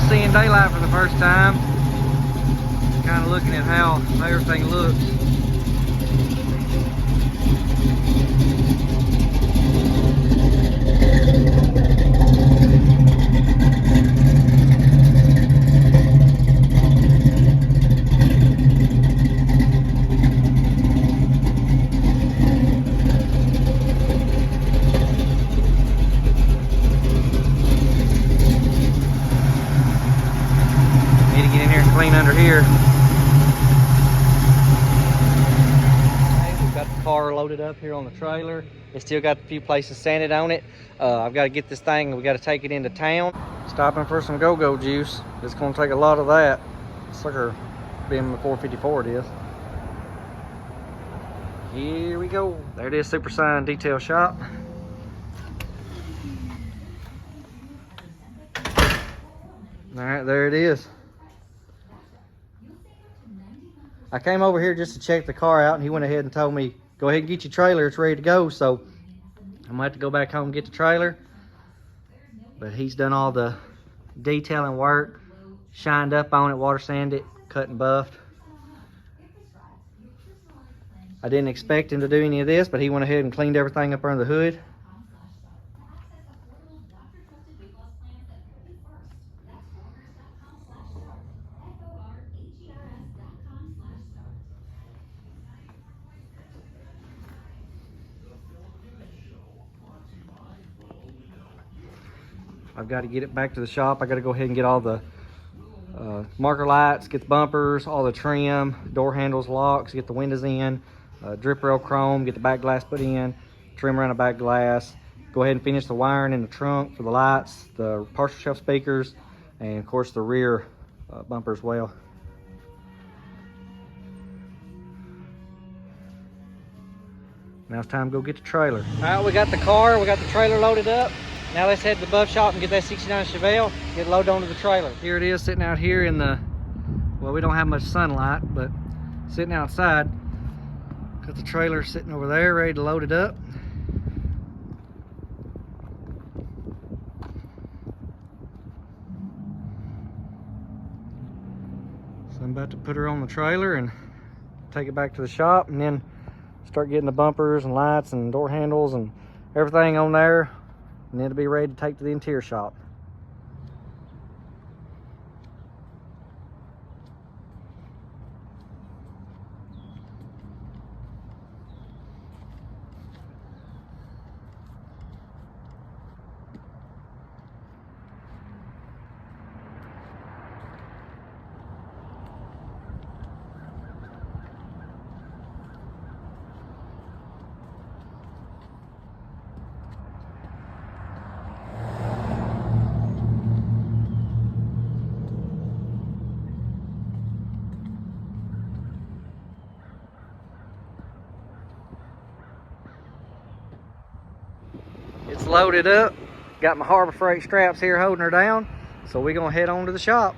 just seeing daylight for the first time. Kind of looking at how everything looks. Clean under here. Okay, we've got the car loaded up here on the trailer. It's still got a few places sanded on it. I've got to get this thing, we got to take it into town. Stopping for some go-go juice. It's going to take a lot of that. Sucker being the 454 it is. Here we go. There it is, Super Sign Detail Shop. All right, there it is. I came over here just to check the car out, and he went ahead and told me, go ahead and get your trailer, it's ready to go. So I'm gonna have to go back home and get the trailer. But he's done all the detailing work, shined up on it, water sanded, cut and buffed. I didn't expect him to do any of this, but he went ahead and cleaned everything up under the hood. I've got to get it back to the shop. I got to go ahead and get all the marker lights, get the bumpers, all the trim, door handles, locks, get the windows in, drip rail chrome, get the back glass put in, trim around the back glass, go ahead and finish the wiring in the trunk for the lights, the partial shelf speakers, and of course the rear bumper as well. Now it's time to go get the trailer. All right, we got the car, we got the trailer loaded up. Now let's head to the buff shop and get that 69 Chevelle, get loaded onto the trailer. Here it is, sitting out here in the, well, we don't have much sunlight, but sitting outside. Got the trailer sitting over there, ready to load it up. So I'm about to put her on the trailer and take it back to the shop, and then start getting the bumpers and lights and door handles and everything on there. And it'll be ready to take to the interior shop. It's loaded up. Got my Harbor Freight straps here holding her down. So we're gonna head on to the shop.